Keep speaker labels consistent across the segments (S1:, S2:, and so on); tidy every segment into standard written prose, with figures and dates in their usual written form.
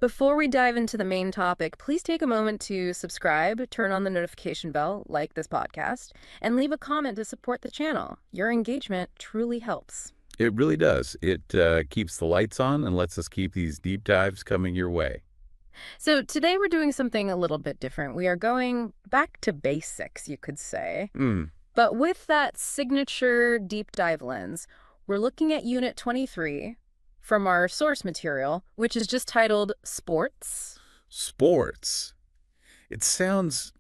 S1: Before we dive into the main topic, please take a moment to subscribe, turn on the notification bell, like this podcast, and leave a comment to support the channel. Your engagement truly helps.
S2: It really does. It keeps the lights on and lets us keep these deep dives coming your way.
S1: So today we're doing something a little bit different. We are going back to basics, you could say.
S2: Hmm.
S1: But with that signature deep dive lens, we're looking at Unit 23 from our source material, which is just titled Sports.
S2: Sports. It sounds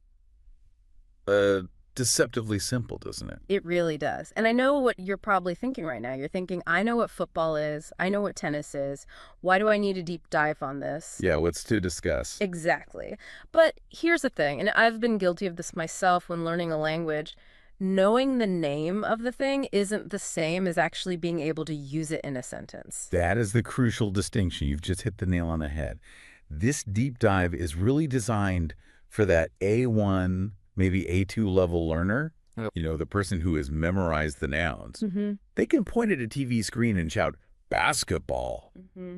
S2: deceptively simple, doesn't it?
S1: It really does. And I know what you're probably thinking right now. You're thinking, I know what football is. I know what tennis is. Why do I need a deep dive on this?
S2: Yeah, what's to discuss?
S1: Exactly. But here's the thing, and I've been guilty of this myself when learning a language. Knowing the name of the thing isn't the same as actually being able to use it in a sentence.
S2: That is the crucial distinction. You've just hit the nail on the head. This deep dive is really designed for that A1, maybe A2 level learner.
S3: Yep.
S2: You know, the person who has memorized the nouns.
S1: Mm-hmm.
S2: They can point at a TV screen and shout, basketball.
S1: Mm-hmm.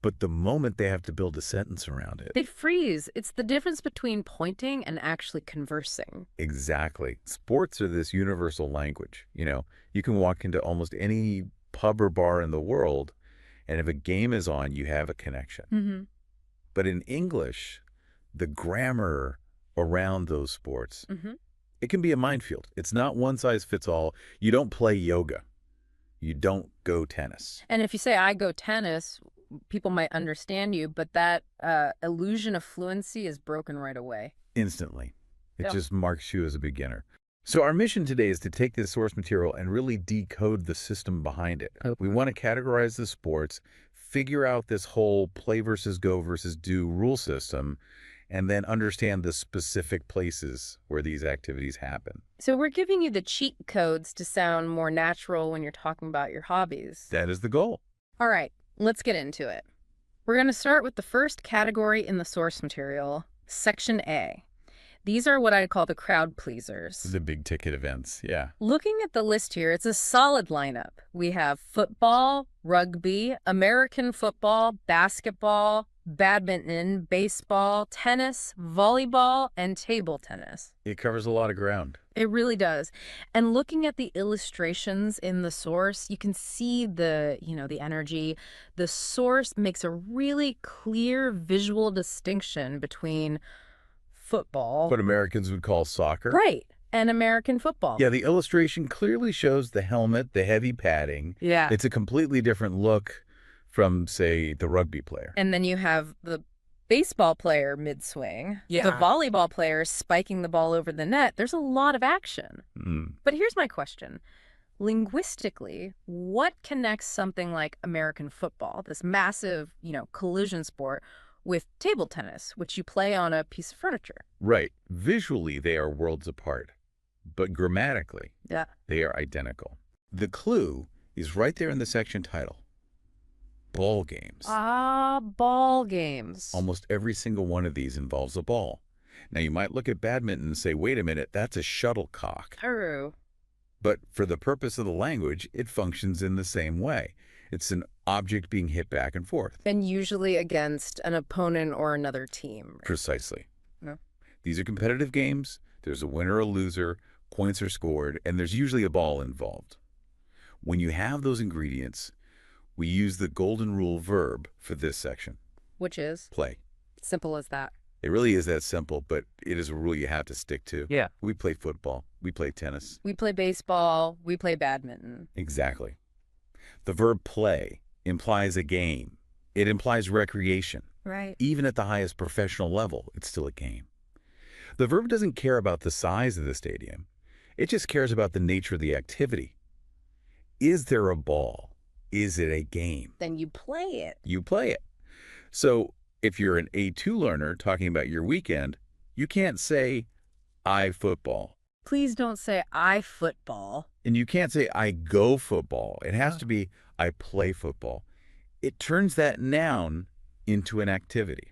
S2: But the moment they have to build a sentence around it.
S1: They freeze. It's the difference between pointing and actually conversing.
S2: Exactly. Sports are this universal language. You know, you can walk into almost any pub or bar in the world, and if a game is on, you have a connection.
S1: Mm-hmm.
S2: But in English, the grammar around those sports,
S1: Mm-hmm.
S2: it can be a minefield. It's not one size fits all. You don't play yoga. You don't go tennis.
S1: And if you say, I go tennis, people might understand you, but that illusion of fluency is broken right away.
S2: Instantly. It
S1: Yeah.
S2: just marks you as a beginner. So our mission today is to take this source material and really decode the system behind it.
S3: Okay.
S2: We want to categorize the sports, figure out this whole play versus go versus do rule system, and then understand the specific places where these activities happen.
S1: So we're giving you the cheat codes to sound more natural when you're talking about your hobbies.
S2: That is the goal.
S1: All right, let's get into it. We're going to start with the first category in the source material, Section A. These are what I call the crowd pleasers.
S2: The big ticket events, yeah.
S1: Looking at the list here, it's a solid lineup. We have football, rugby, American football, basketball, badminton, baseball, tennis, volleyball, and table tennis.
S2: It covers a lot of ground.
S1: It really does. And looking at the illustrations in the source, you can see the energy. The source makes a really clear visual distinction between football,
S2: What Americans would call soccer.
S1: right, and American football.
S2: Yeah, the illustration clearly shows the helmet, the heavy padding.
S1: Yeah.
S2: It's a completely different look from, say, the rugby player.
S1: And then you have the baseball player mid-swing, the
S3: Yeah.
S1: volleyball player spiking the ball over the net. There's a lot of action. But here's my question. Linguistically, what connects something like American football, this massive, collision sport, with table tennis, which you play on a piece of furniture?
S2: Right. Visually, they are worlds apart. But grammatically,
S1: Yeah.
S2: they are identical. The clue is right there in the section title. Ball games.
S1: Ball games.
S2: Almost every single one of these involves a ball. Now, you might look at badminton and say, wait a minute, that's a shuttlecock.
S1: True.
S2: But for the purpose of the language, it functions in the same way. It's an object being hit back and forth.
S1: And usually against an opponent or another team.
S2: Precisely.
S1: Yeah.
S2: These are competitive games. There's a winner or a loser, points are scored, and there's usually a ball involved. When you have those ingredients, we use the golden rule verb for this section,
S1: Which is
S2: play.
S1: simple as that.
S2: It really is that simple, but it is a rule you have to stick to.
S3: Yeah.
S2: We play football. We play tennis.
S1: We play baseball. We play badminton.
S2: Exactly. The verb play implies a game. It implies recreation.
S1: Right.
S2: Even at the highest professional level, it's still a game. The verb doesn't care about the size of the stadium. It just cares about the nature of the activity. Is there a ball? Is it a game?
S1: Then you play it.
S2: You play it. So if you're an A2 learner talking about your weekend, you can't say, I football.
S1: Please don't say I football.
S2: And you can't say, I go football. It has to be, I play football. It turns that noun into an activity.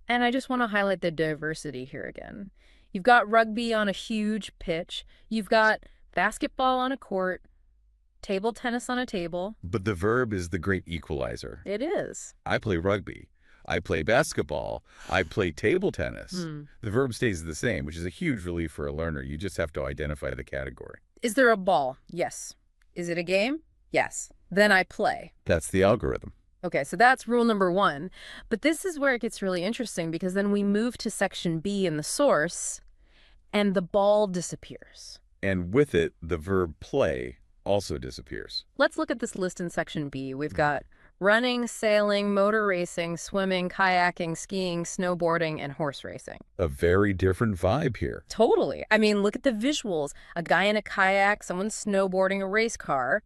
S1: And I just want to highlight the diversity here again. You've got rugby on a huge pitch. You've got basketball on a court, table tennis on a table.
S2: But the verb is the great equalizer.
S1: It is.
S2: I play rugby. I play basketball. I play table tennis.
S1: Hmm.
S2: The verb stays the same, which is a huge relief for a learner. You just have to identify the category.
S1: Is there a ball? Yes. Is it a game? Yes. Then I play.
S2: That's the algorithm.
S1: Okay, so that's rule number 1. But this is where it gets really interesting because then we move to section B in the source and the ball disappears.
S2: And with it, the verb play also disappears.
S1: Let's look at this list in section B. We've got running, sailing, motor racing, swimming, kayaking, skiing, snowboarding, and horse racing.
S2: A very different vibe here.
S1: Totally. I mean, look at the visuals. A guy in a kayak, someone snowboarding a race car.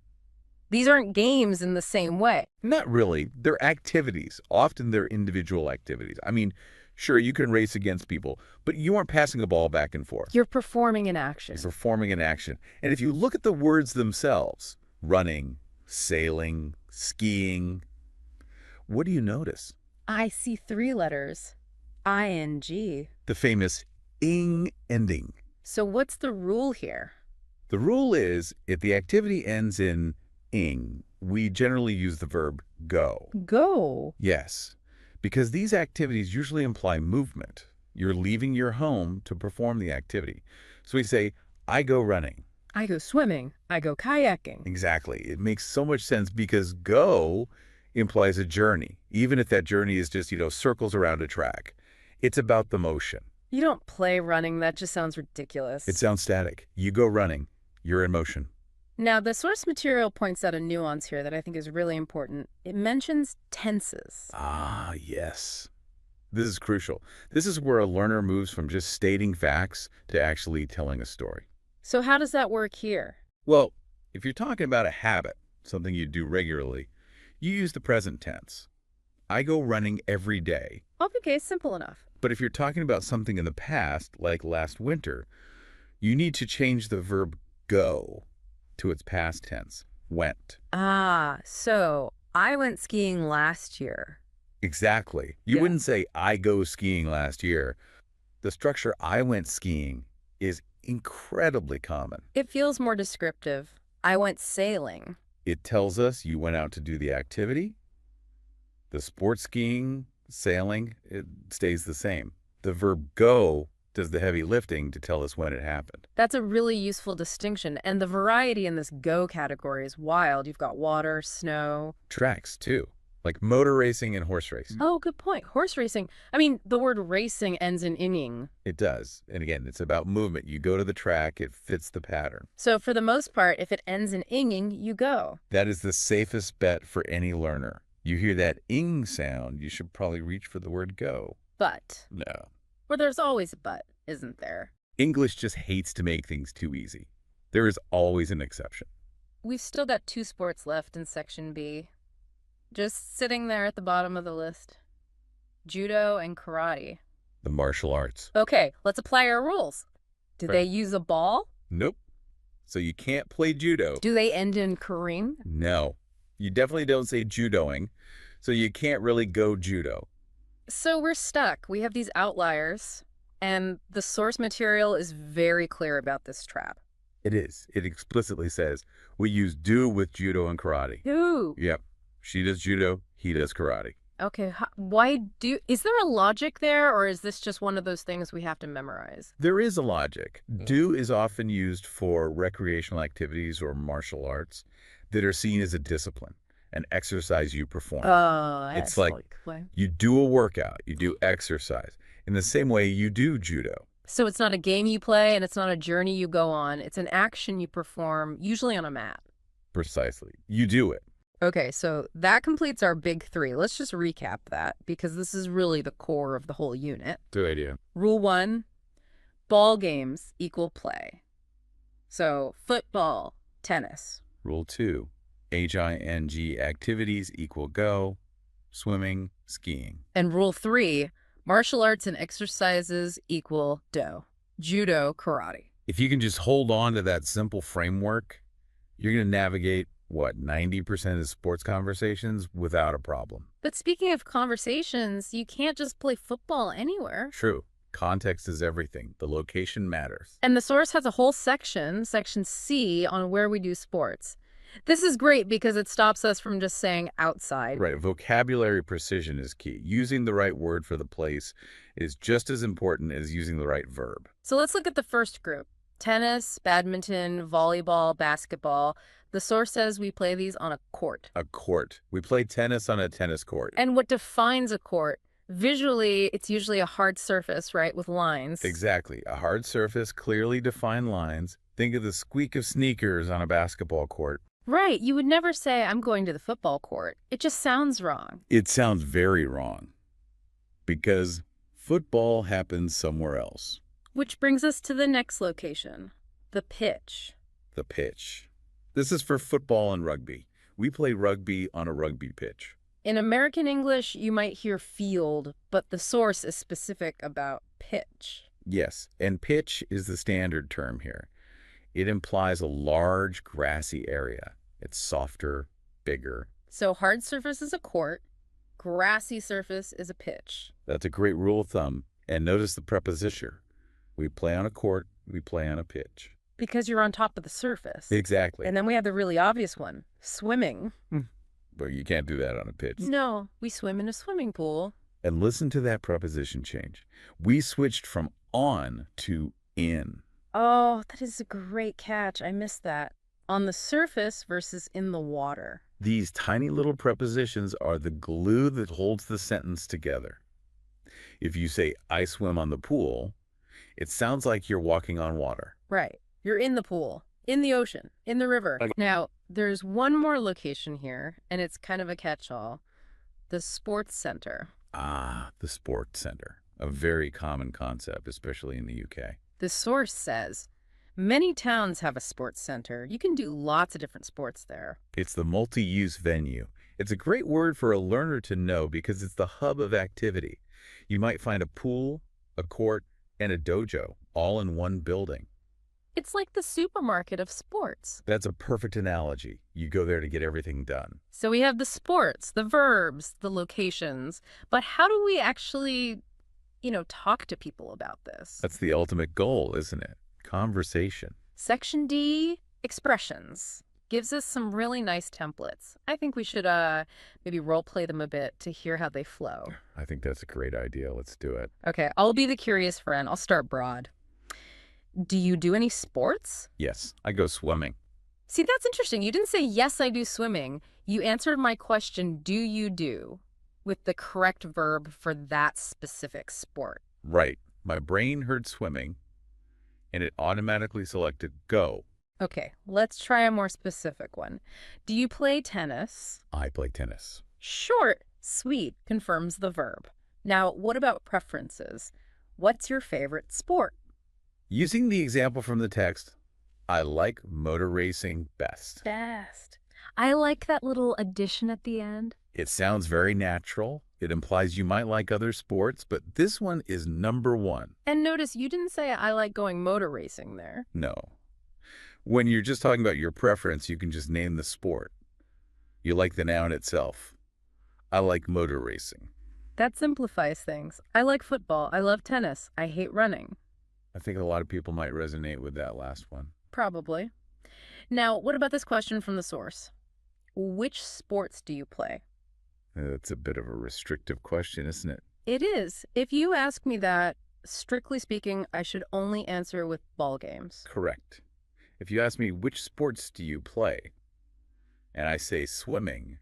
S1: These aren't games in the same way.
S2: Not really. They're activities. Often they're individual activities. I mean, sure, you can race against people, but you aren't passing a ball back and forth.
S1: You're performing an action.
S2: You're performing an action. And if you look at the words themselves, running, sailing, skiing, what do you notice?
S1: I see 3 letters. ING.
S2: The famous ing ending.
S1: So what's the rule here?
S2: The rule is if the activity ends in ing, we generally use the verb go.
S1: Go.
S2: Yes, because these activities usually imply movement. You're leaving your home to perform the activity. So we say, I go running.
S1: I go swimming. I go kayaking.
S2: Exactly. It makes so much sense because go implies a journey, even if that journey is just, circles around a track. It's about the motion.
S1: You don't play running. That just sounds ridiculous.
S2: It sounds static. You go running. You're in motion.
S1: Now, the source material points out a nuance here that I think is really important. It mentions tenses.
S2: Ah, yes. This is crucial. This is where a learner moves from just stating facts to actually telling a story.
S1: So how does that work here?
S2: Well, if you're talking about a habit, something you do regularly, you use the present tense. I go running every day.
S1: Okay, simple enough.
S2: But if you're talking about something in the past, like last winter, you need to change the verb go to its past tense, went.
S1: Ah, so I went skiing last year.
S2: Exactly. You wouldn't say, I go skiing last year. The structure, I went skiing, is incredibly common.
S1: It feels more descriptive. I went sailing.
S2: It tells us you went out to do the activity. The sport skiing, sailing, it stays the same. The verb go does the heavy lifting to tell us when it happened.
S1: That's a really useful distinction, and the variety in this go category is wild. You've got water, snow.
S2: Tracks, too, like motor racing and horse racing.
S1: Oh, good point. Horse racing. I mean, the word racing ends in ing.
S2: It does. And again, it's about movement. You go to the track, it fits the pattern.
S1: So for the most part, if it ends in inging, you go.
S2: That is the safest bet for any learner. You hear that ing sound, you should probably reach for the word go.
S1: But.
S2: No.
S1: Well, there's always a but, isn't there?
S2: English just hates to make things too easy. There is always an exception.
S1: We've still got 2 sports left in Section B. Just sitting there at the bottom of the list. Judo and karate.
S2: The martial arts.
S1: Okay, let's apply our rules. Do they use a ball?
S2: Nope. So you can't play judo.
S1: Do they end in kareem?
S2: No. You definitely don't say judoing, so you can't really go judo.
S1: So we're stuck. We have these outliers, and the source material is very clear about this trap.
S2: It is. It explicitly says we use do with judo and karate.
S1: Who?
S2: Yep. She does judo, he does karate.
S1: Okay, why do... Is there a logic there, or is this just one of those things we have to memorize?
S2: There is a logic. Do is often used for recreational activities or martial arts that are seen as a discipline, an exercise you perform. It's like you do a workout, you do exercise. In the same way you do judo.
S1: So it's not a game you play and it's not a journey you go on. It's an action you perform, usually on a mat.
S2: Precisely. You do it.
S1: Okay, so that completes our big 3. Let's just recap that because this is really the core of the whole unit.
S2: Good idea.
S1: Rule 1, ball games equal play. So football, tennis.
S2: Rule 2, HING activities equal go, swimming, skiing.
S1: And rule 3, martial arts and exercises equal do, judo, karate.
S2: If you can just hold on to that simple framework, you're going to navigate, 90% of sports conversations without a problem.
S1: But speaking of conversations, you can't just play football anywhere.
S2: True. Context is everything. The location matters.
S1: And the source has a whole section, section C, on where we do sports. This is great because it stops us from just saying outside.
S2: Right. Vocabulary precision is key. Using the right word for the place is just as important as using the right verb.
S1: So let's look at the first group. Tennis, badminton, volleyball, basketball. The source says we play these on a court.
S2: A court. We play tennis on a tennis court.
S1: And what defines a court? Visually, it's usually a hard surface, right, with lines.
S2: Exactly. A hard surface, clearly defined lines. Think of the squeak of sneakers on a basketball court.
S1: Right. You would never say, I'm going to the football court. It just sounds wrong.
S2: It sounds very wrong because football happens somewhere else.
S1: Which brings us to the next location, the pitch.
S2: The pitch. This is for football and rugby. We play rugby on a rugby pitch.
S1: In American English, you might hear field, but the source is specific about pitch.
S2: Yes, and pitch is the standard term here. It implies a large grassy area. It's softer, bigger.
S1: So hard surface is a court, grassy surface is a pitch.
S2: That's a great rule of thumb. And notice the preposition. We play on a court, we play on a pitch.
S1: Because you're on top of the surface.
S2: Exactly.
S1: And then we have the really obvious one, swimming.
S2: But you can't do that on a pitch.
S1: No, we swim in a swimming pool.
S2: And listen to that preposition change. We switched from on to in.
S1: Oh, that is a great catch. I missed that. On the surface versus in the water.
S2: These tiny little prepositions are the glue that holds the sentence together. If you say, I swim on the pool, it sounds like you're walking on water.
S1: Right. You're in the pool, in the ocean, in the river. Okay. Now, there's one more location here, and it's kind of a catch-all. The sports center.
S2: Ah, the sports center. A very common concept, especially in the UK.
S1: The source says, many towns have a sports center. You can do lots of different sports there.
S2: It's the multi-use venue. It's a great word for a learner to know because it's the hub of activity. You might find a pool, a court, and a dojo all in one building.
S1: It's like the supermarket of sports.
S2: That's a perfect analogy. You go there to get everything done.
S1: So we have the sports, the verbs, the locations. But how do we actually, talk to people about this?
S2: That's the ultimate goal, isn't it? Conversation.
S1: Section D, expressions, gives us some really nice templates. I think we should maybe role play them a bit to hear how they flow.
S2: I think that's a great idea. Let's do it.
S1: Okay, I'll be the curious friend. I'll start broad. Do you do any sports?
S2: Yes, I go swimming.
S1: See, that's interesting. You didn't say, yes, I do swimming. You answered my question, do you do, with the correct verb for that specific sport.
S2: Right. My brain heard swimming, and it automatically selected go.
S1: Okay, let's try a more specific one. Do you play tennis?
S2: I play tennis.
S1: Short, sweet, confirms the verb. Now, what about preferences? What's your favorite sport?
S2: Using the example from the text, I like motor racing best.
S1: Best. I like that little addition at the end.
S2: It sounds very natural. It implies you might like other sports, but this one is number one.
S1: And notice you didn't say I like going motor racing there.
S2: No. When you're just talking about your preference, you can just name the sport. You like the noun itself. I like motor racing.
S1: That simplifies things. I like football. I love tennis. I hate running.
S2: I think a lot of people might resonate with that last one.
S1: Probably. Now, what about this question from the source? Which sports do you play?
S2: That's a bit of a restrictive question, isn't it?
S1: It is. If you ask me that, strictly speaking, I should only answer with ball games.
S2: Correct. If you ask me, which sports do you play? And I say swimming,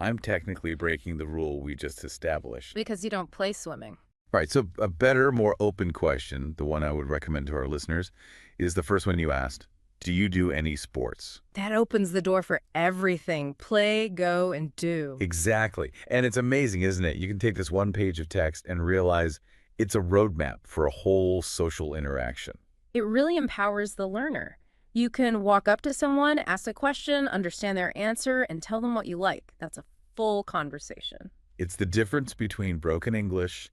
S2: I'm technically breaking the rule we just established.
S1: Because you don't play swimming.
S2: Right, so a better, more open question, the one I would recommend to our listeners, is the first one you asked. Do you do any sports?
S1: That opens the door for everything. Play, go, and do.
S2: Exactly. And it's amazing, isn't it? You can take this one page of text and realize it's a roadmap for a whole social interaction.
S1: It really empowers the learner. You can walk up to someone, ask a question, understand their answer, and tell them what you like. That's a full conversation.
S2: It's the difference between broken English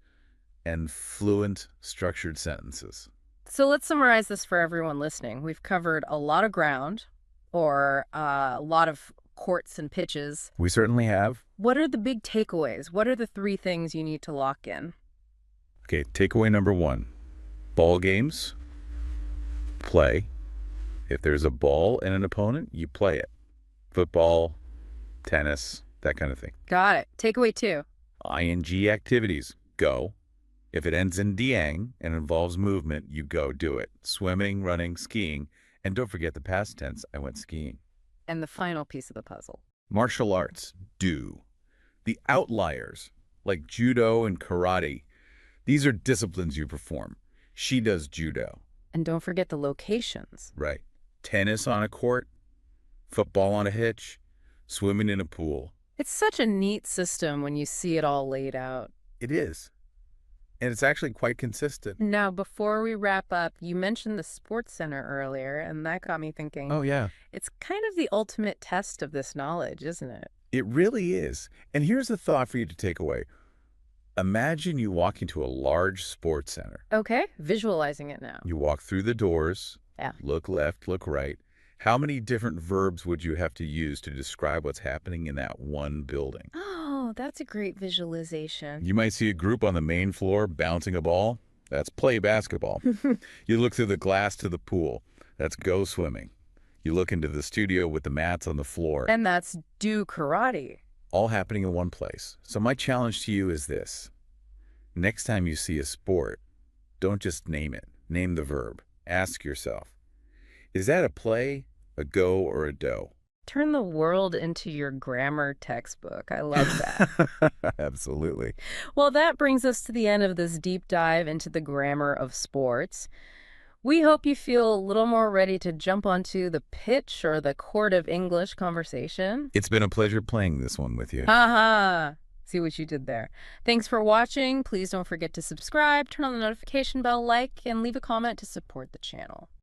S2: and fluent, structured sentences.
S1: So let's summarize this for everyone listening. We've covered a lot of ground, or a lot of courts and pitches.
S2: We certainly have.
S1: What are the big takeaways? What are the 3 things you need to lock in?
S2: Okay, takeaway number 1. Ball games, play. If there's a ball and an opponent, you play it. Football, tennis, that kind of thing.
S1: Got it. Takeaway 2.
S2: ING activities. Go. If it ends in diang and involves movement, you go do it. Swimming, running, skiing. And don't forget the past tense, I went skiing.
S1: And the final piece of the puzzle.
S2: Martial arts. Do. The outliers, like judo and karate, these are disciplines you perform. She does judo.
S1: And don't forget the locations.
S2: Right. Tennis on a court, football on a hitch, swimming in a pool.
S1: It's such a neat system when you see it all laid out.
S2: It is. And it's actually quite consistent.
S1: Now, before we wrap up, you mentioned the sports center earlier, and that got me thinking.
S2: Oh, yeah.
S1: It's kind of the ultimate test of this knowledge, isn't it?
S2: It really is. And here's a thought for you to take away. Imagine you walk into a large sports center.
S1: Okay, visualizing it now.
S2: You walk through the doors,
S1: Yeah.
S2: look left, look right. How many different verbs would you have to use to describe what's happening in that one building?
S1: Oh, that's a great visualization.
S2: You might see a group on the main floor bouncing a ball. That's play basketball. You look through the glass to the pool. That's go swimming. You look into the studio with the mats on the floor.
S1: And that's do karate.
S2: All happening in one place. So my challenge to you is this. Next time you see a sport, don't just name it. Name the verb. Ask yourself, is that a play, a go, or a do?
S1: Turn the world into your grammar textbook. I love that.
S2: Absolutely.
S1: Well, that brings us to the end of this deep dive into the grammar of sports. We hope you feel a little more ready to jump onto the pitch or the court of English conversation.
S2: It's been a pleasure playing this one with you.
S1: Haha. See what you did there. Thanks for watching. Please don't forget to subscribe, turn on the notification bell, like, and leave a comment to support the channel.